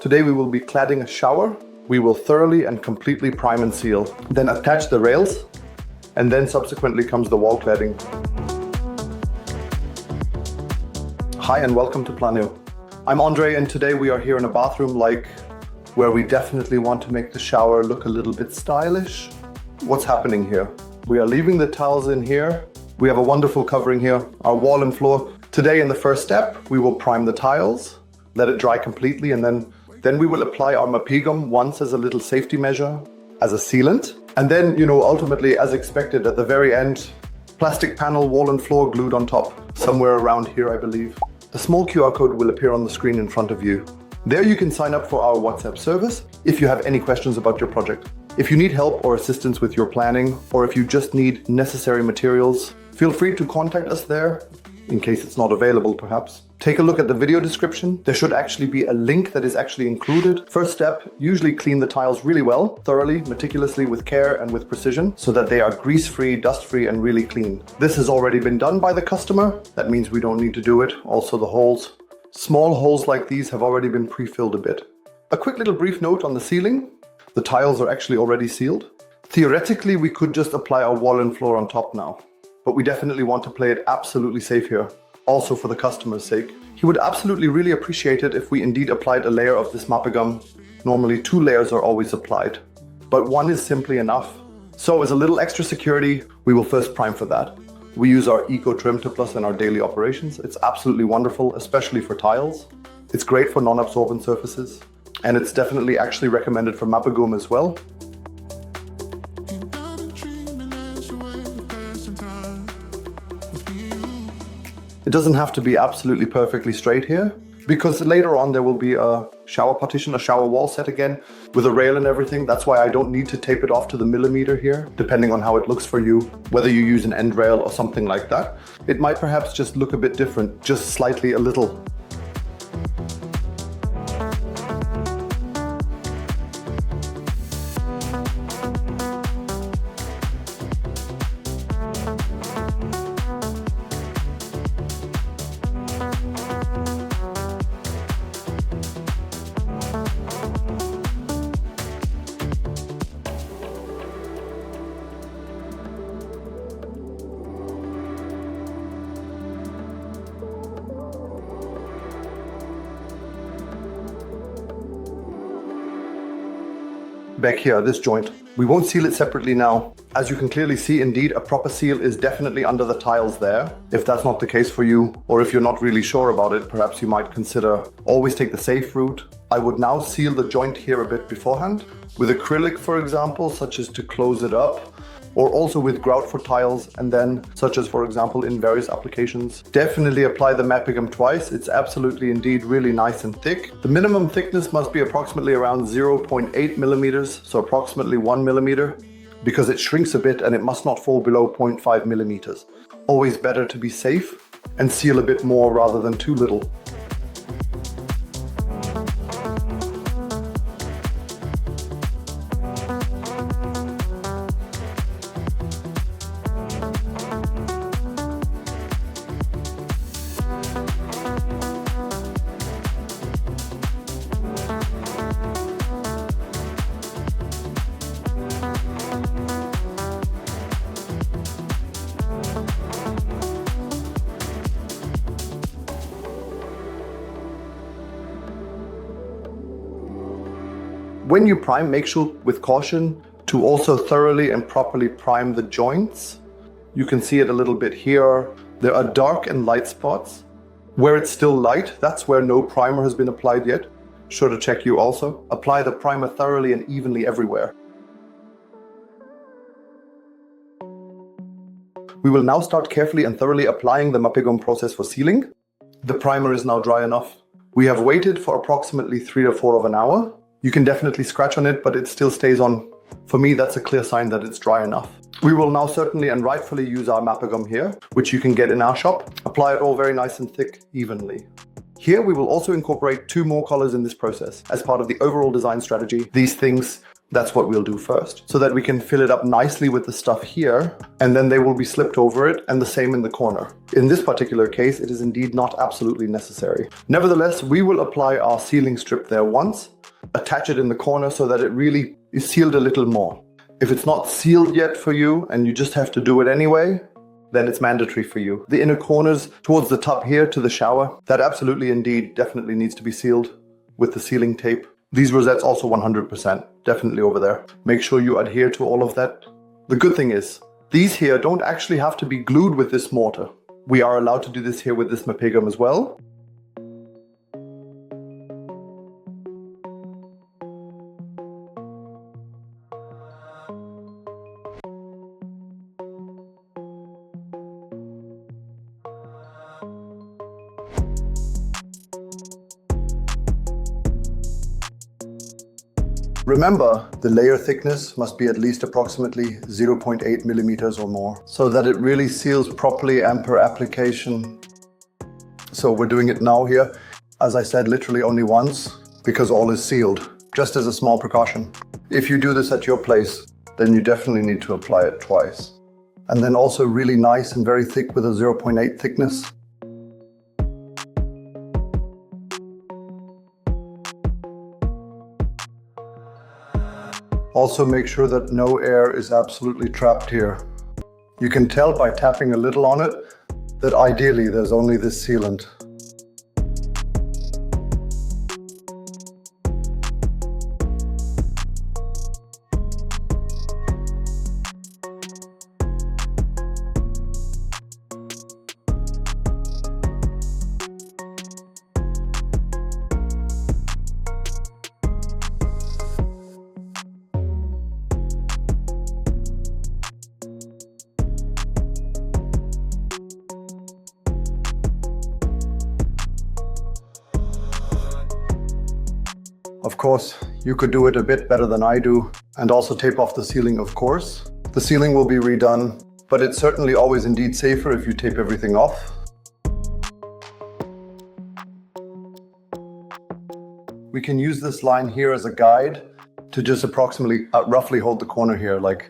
Today we will be cladding a shower. We will thoroughly and completely prime and seal, then attach the rails, and then subsequently comes the wall cladding. Hi and welcome to Planeo. I'm Andre, and today we are here in a bathroom where we definitely want to make the shower look a little bit stylish. What's happening here? We are leaving the towels in here. We have a wonderful covering here, our wall and floor. Today in the first step, we will prime the tiles, let it dry completely, and then we will apply our mapigum once as a little safety measure, as a sealant. And then, ultimately, as expected, at the very end, plastic panel, wall and floor glued on top, somewhere around here, I believe. A small QR code will appear on the screen in front of you. There you can sign up for our WhatsApp service if you have any questions about your project. If you need help or assistance with your planning, or if you just need necessary materials, feel free to contact us there, in case it's not available perhaps. Take a look at the video description. There should actually be a link that is actually included. First step, usually clean the tiles really well, thoroughly, meticulously, with care and with precision, so that they are grease-free, dust-free, and really clean. This has already been done by the customer. That means we don't need to do it. Also the holes. Small holes like these have already been pre-filled a bit. A quick little brief note on the sealing. The tiles are actually already sealed. Theoretically, we could just apply our wall and floor on top now, but we definitely want to play it absolutely safe here. Also for the customer's sake. He would absolutely really appreciate it if we indeed applied a layer of this mapigum. Normally 2 layers are always applied, but 1 is simply enough. So as a little extra security, we will first prime for that. We use our Eco Trim to Plus in our daily operations. It's absolutely wonderful, especially for tiles. It's great for non-absorbent surfaces, and it's definitely actually recommended for mapigum as well. It doesn't have to be absolutely perfectly straight here, because later on there will be a shower partition, a shower wall set again, with a rail and everything. That's why I don't need to tape it off to the millimeter here, depending on how it looks for you, whether you use an end rail or something like that. It might perhaps just look a bit different, just slightly a little. Back here, this joint. We won't seal it separately now. As you can clearly see, indeed, a proper seal is definitely under the tiles there. If that's not the case for you, or if you're not really sure about it, perhaps you might consider always take the safe route. I would now seal the joint here a bit beforehand, with acrylic, for example, such as to close it up, or also with grout for tiles, and then, such as for example in various applications. Definitely apply the mapigum twice. It's absolutely indeed really nice and thick. The minimum thickness must be approximately around 0.8 millimeters, so approximately 1 millimeter, because it shrinks a bit and it must not fall below 0.5 millimeters. Always better to be safe and seal a bit more rather than too little. When you prime, make sure with caution to also thoroughly and properly prime the joints. You can see it a little bit here. There are dark and light spots. Where it's still light, that's where no primer has been applied yet. Sure to check you also. Apply the primer thoroughly and evenly everywhere. We will now start carefully and thoroughly applying the mapigum process for sealing. The primer is now dry enough. We have waited for approximately 3 to 4 hours. You can definitely scratch on it, but it still stays on. For me, that's a clear sign that it's dry enough. We will now certainly and rightfully use our mapigum here, which you can get in our shop. Apply it all very nice and thick, evenly. Here we will also incorporate 2 more colors in this process as part of the overall design strategy. These things That's what we'll do first, so that we can fill it up nicely with the stuff here, and then they will be slipped over it, and the same in the corner. In this particular case, it is indeed not absolutely necessary. Nevertheless, we will apply our sealing strip there once, attach it in the corner so that it really is sealed a little more. If it's not sealed yet for you, and you just have to do it anyway, then it's mandatory for you. The inner corners towards the top here to the shower, that absolutely indeed definitely needs to be sealed with the sealing tape. These rosettes also 100%, definitely over there. Make sure you adhere to all of that. The good thing is, these here don't actually have to be glued with this mortar. We are allowed to do this here with this mapigum as well. Remember, the layer thickness must be at least approximately 0.8 millimeters or more, so that it really seals properly and per application. So we're doing it now here, as I said, literally only once, because all is sealed, just as a small precaution. If you do this at your place, then you definitely need to apply it twice. And then also really nice and very thick with a 0.8 thickness. Also make sure that no air is absolutely trapped here. You can tell by tapping a little on it that ideally there's only this sealant. Of course, you could do it a bit better than I do, and also tape off the ceiling, of course. The ceiling will be redone, but it's certainly always indeed safer if you tape everything off. We can use this line here as a guide to just approximately, roughly hold the corner here, like,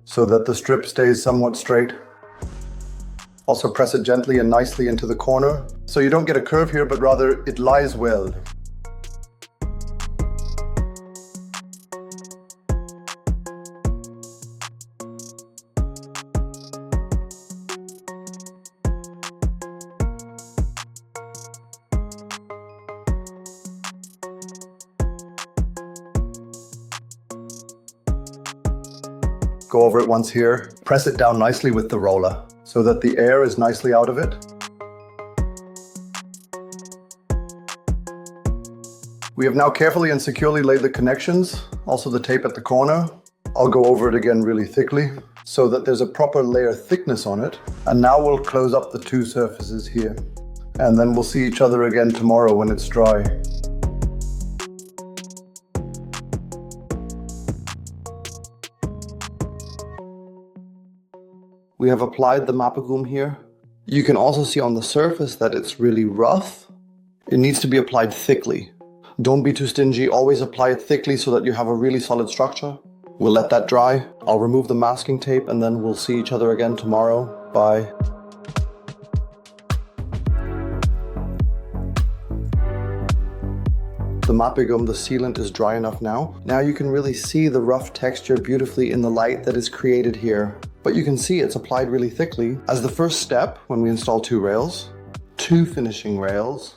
so that the strip stays somewhat straight. Also press it gently and nicely into the corner, so you don't get a curve here, but rather it lies well. Go over it once here, press it down nicely with the roller so that the air is nicely out of it. We have now carefully and securely laid the connections, also the tape at the corner. I'll go over it again really thickly so that there's a proper layer thickness on it. And now we'll close up the two surfaces here. And then we'll see each other again tomorrow when it's dry. We have applied the mapigum here. You can also see on the surface that it's really rough. It needs to be applied thickly. Don't be too stingy, always apply it thickly so that you have a really solid structure. We'll let that dry. I'll remove the masking tape and then we'll see each other again tomorrow. Bye. The mapigum, the sealant, is dry enough now. Now you can really see the rough texture beautifully in the light that is created here. But you can see it's applied really thickly. As the first step, when we install two finishing rails,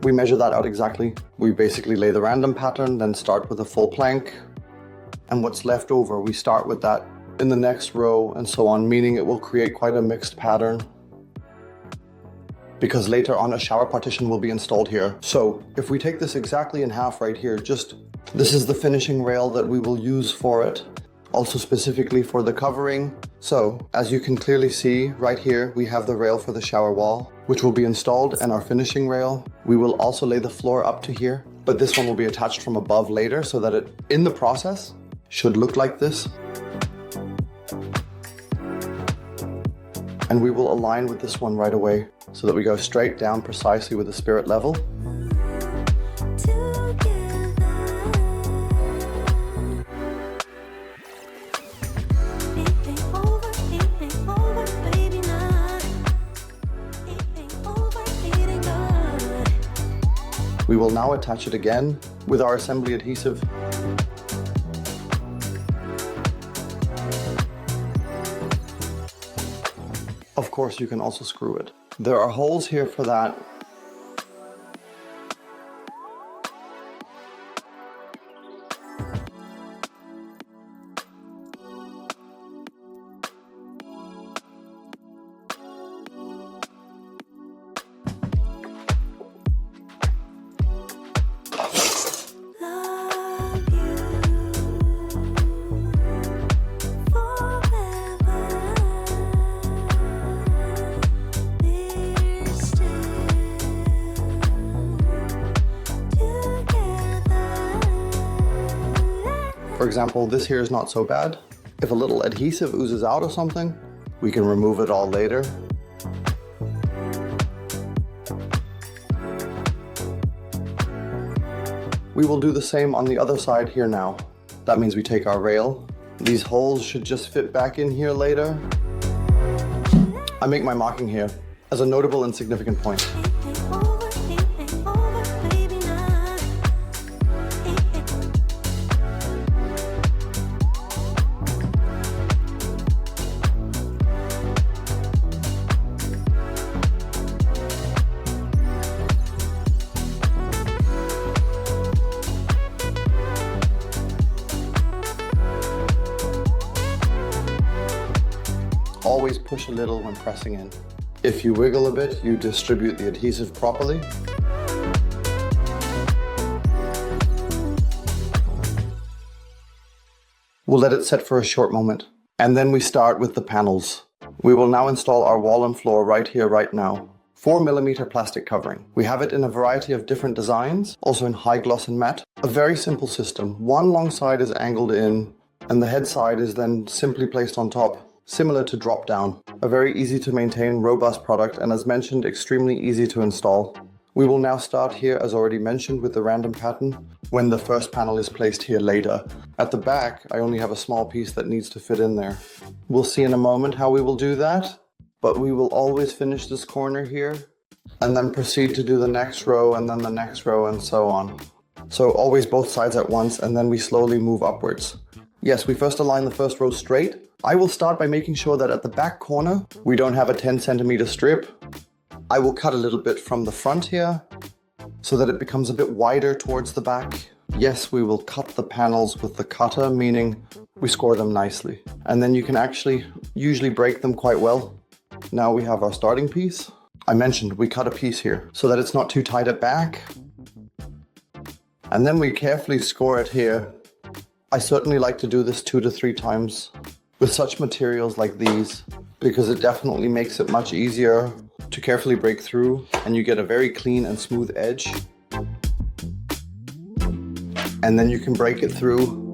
we measure that out exactly. We basically lay the random pattern, then start with a full plank. And what's left over, we start with that in the next row and so on, meaning it will create quite a mixed pattern. Because later on a shower partition will be installed here. So if we take this exactly in half right here, this is the finishing rail that we will use for it. Also specifically for the covering. So as you can clearly see right here, we have the rail for the shower wall, which will be installed, and our finishing rail. We will also lay the floor up to here, but this one will be attached from above later so that it, in the process, should look like this. And we will align with this one right away so that we go straight down precisely with the spirit level. will now attach it again with our assembly adhesive. Of course, you can also screw it. There are holes here for that. For example, this here is not so bad. If a little adhesive oozes out or something, we can remove it all later. We will do the same on the other side here now. That means we take our rail. These holes should just fit back in here later. I make my marking here as a notable and significant point. Always push a little when pressing in. If you wiggle a bit, you distribute the adhesive properly. We'll let it set for a short moment. And then we start with the panels. We will now install our Wall&Floor right here, right now. 4mm plastic covering. We have it in a variety of different designs, also in high gloss and matte. A very simple system. One long side is angled in, and the head side is then simply placed on top. Similar to drop down. A very easy to maintain, robust product, and as mentioned, extremely easy to install. We will now start here, as already mentioned, with the random pattern, when the first panel is placed here later. At the back, I only have a small piece that needs to fit in there. We'll see in a moment how we will do that, but we will always finish this corner here, and then proceed to do the next row, and then the next row, and so on. So always both sides at once, and then we slowly move upwards. Yes, we first align the first row straight. I will start by making sure that at the back corner, we don't have a 10cm strip. I will cut a little bit from the front here, so that it becomes a bit wider towards the back. Yes, we will cut the panels with the cutter, meaning we score them nicely. And then you can actually usually break them quite well. Now we have our starting piece. I mentioned we cut a piece here, so that it's not too tight at back. And then we carefully score it here. I certainly like to do this 2 to 3 times with such materials like these, because it definitely makes it much easier to carefully break through, and you get a very clean and smooth edge. And then you can break it through.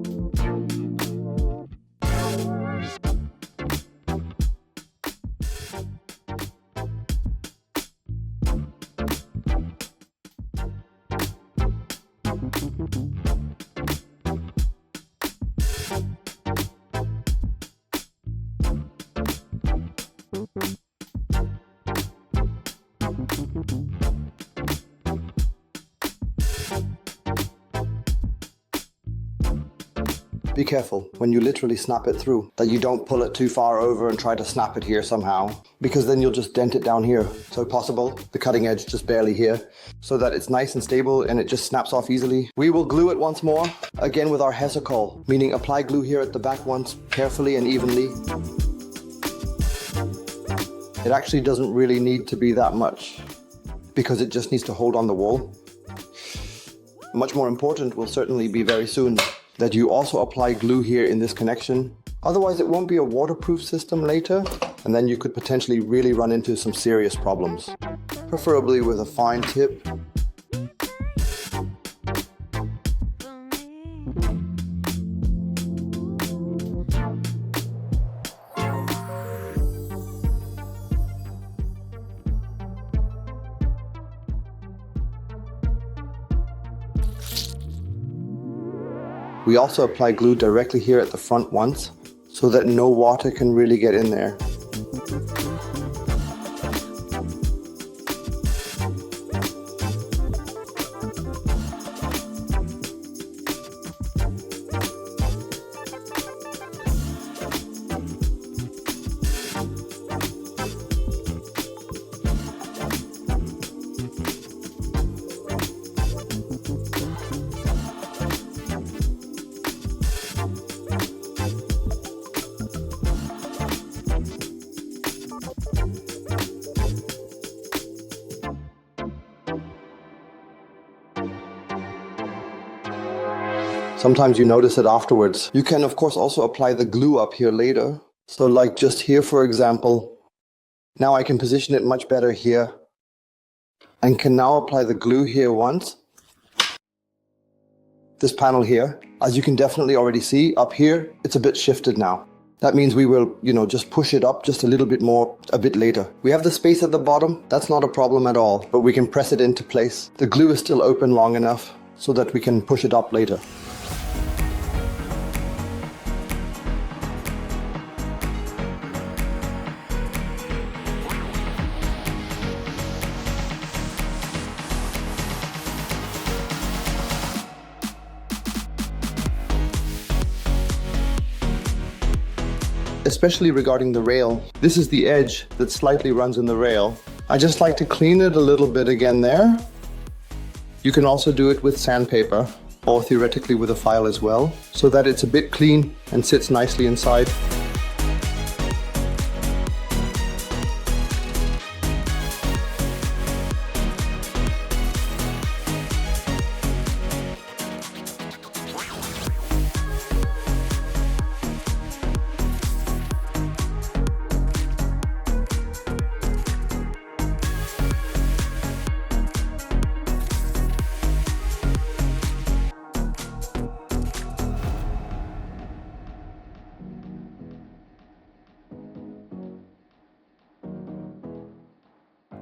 Be careful when you literally snap it through, that you don't pull it too far over and try to snap it here somehow, because then you'll just dent it down here. So possible, the cutting edge just barely here, so that it's nice and stable and it just snaps off easily. We will glue it once more, again with our hesicol, meaning apply glue here at the back once, carefully and evenly. It actually doesn't really need to be that much, because it just needs to hold on the wall. Much more important will certainly be very soon that you also apply glue here in this connection. Otherwise it won't be a waterproof system later, and then you could potentially really run into some serious problems. Preferably with a fine tip. We also apply glue directly here at the front once, so that no water can really get in there. Sometimes you notice it afterwards. You can of course also apply the glue up here later. So like just here, for example, now I can position it much better here and can now apply the glue here once. This panel here, as you can definitely already see up here, it's a bit shifted now. That means we will, just push it up just a little bit more a bit later. We have the space at the bottom. That's not a problem at all, but we can press it into place. The glue is still open long enough so that we can push it up later. Especially regarding the rail. This is the edge that slightly runs in the rail. I just like to clean it a little bit again there. You can also do it with sandpaper or theoretically with a file as well, so that it's a bit clean and sits nicely inside.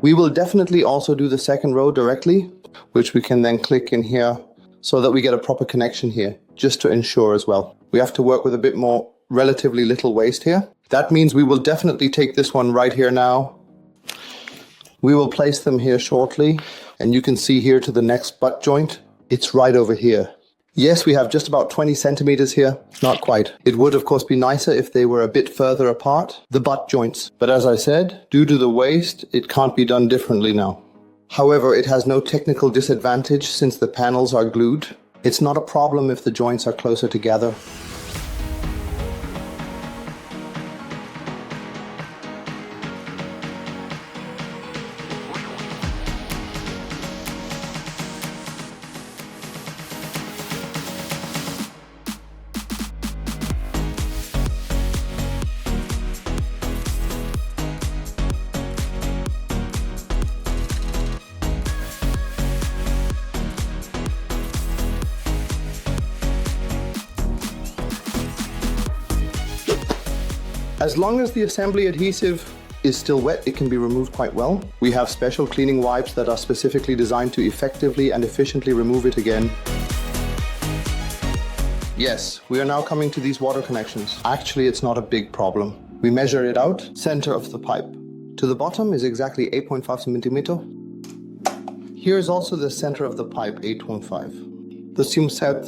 We will definitely also do the second row directly, which we can then click in here so that we get a proper connection here, just to ensure as well. We have to work with a bit more relatively little waste here. That means we will definitely take this one right here now. We will place them here shortly, and you can see here to the next butt joint, it's right over here. Yes, we have just about 20 centimeters here. Not quite. It would of course be nicer if they were a bit further apart, the butt joints. But as I said, due to the waste, it can't be done differently now. However, it has no technical disadvantage since the panels are glued. It's not a problem if the joints are closer together. As long as the assembly adhesive is still wet, it can be removed quite well. We have special cleaning wipes that are specifically designed to effectively and efficiently remove it again. Yes, we are now coming to these water connections. Actually, it's not a big problem. We measure it out, center of the pipe. To the bottom is exactly 8.5 centimeter. Here is also the center of the pipe, 8.5. The seam set,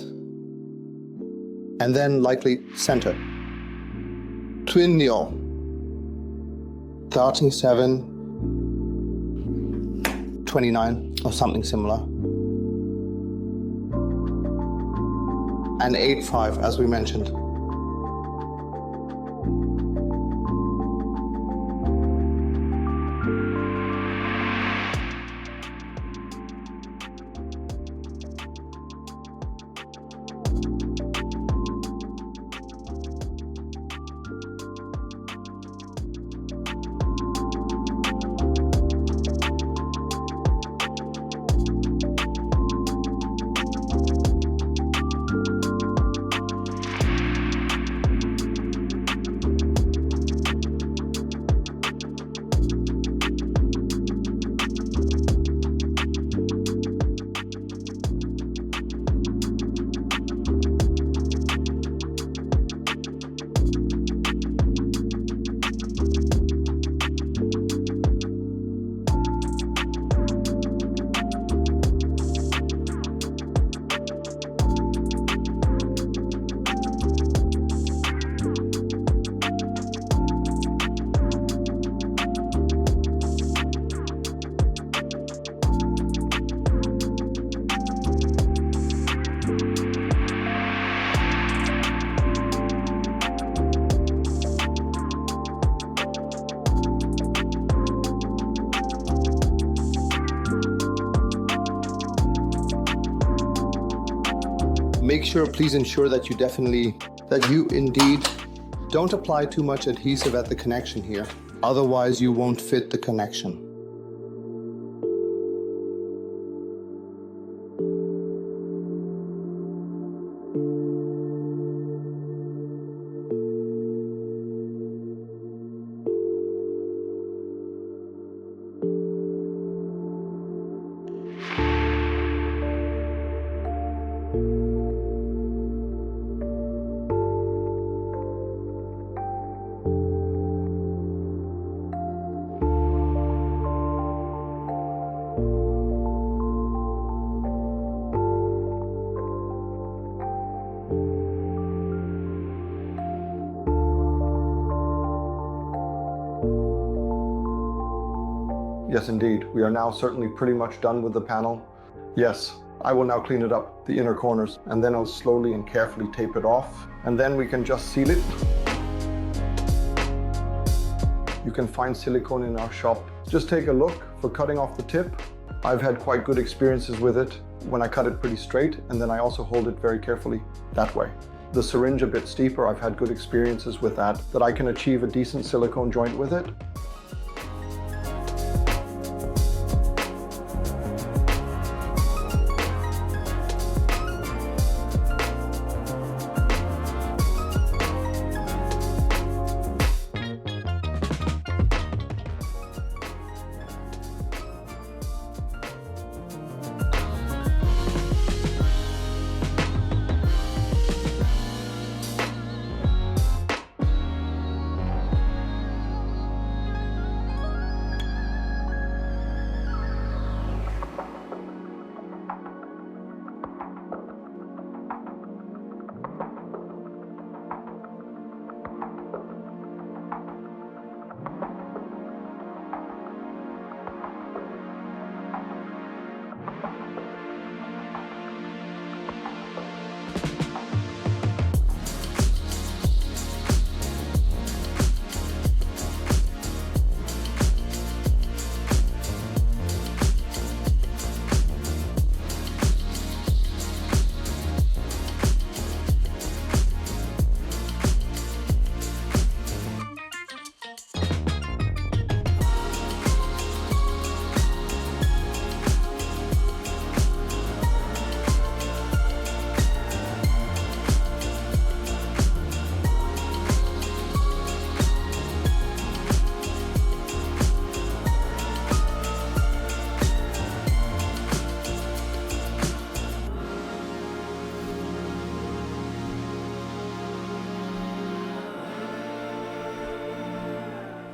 and then likely center. Twin neo, 37, 29 or something similar, and 8.5 as we mentioned. Make sure, please ensure that you indeed don't apply too much adhesive at the connection here. Otherwise, you won't fit the connection. Yes, indeed. We are now certainly pretty much done with the panel. Yes, I will now clean it up, the inner corners, and then I'll slowly and carefully tape it off. And then we can just seal it. You can find silicone in our shop. Just take a look for cutting off the tip. I've had quite good experiences with it when I cut it pretty straight, and then I also hold it very carefully that way. The syringe a bit steeper, I've had good experiences with that I can achieve a decent silicone joint with it.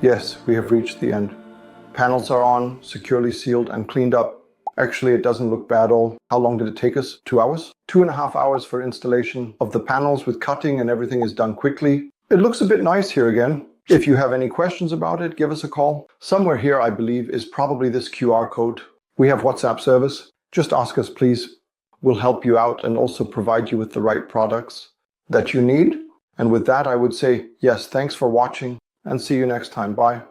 Yes, we have reached the end. Panels are on, securely sealed and cleaned up. Actually, it doesn't look bad at all. How long did it take us? 2 hours? 2.5 hours for installation of the panels with cutting, and everything is done quickly. It looks a bit nice here again. If you have any questions about it, give us a call. Somewhere here, I believe, is probably this QR code. We have WhatsApp service. Just ask us, please. We'll help you out and also provide you with the right products that you need. And with that, I would say, yes, thanks for watching and see you next time. Bye.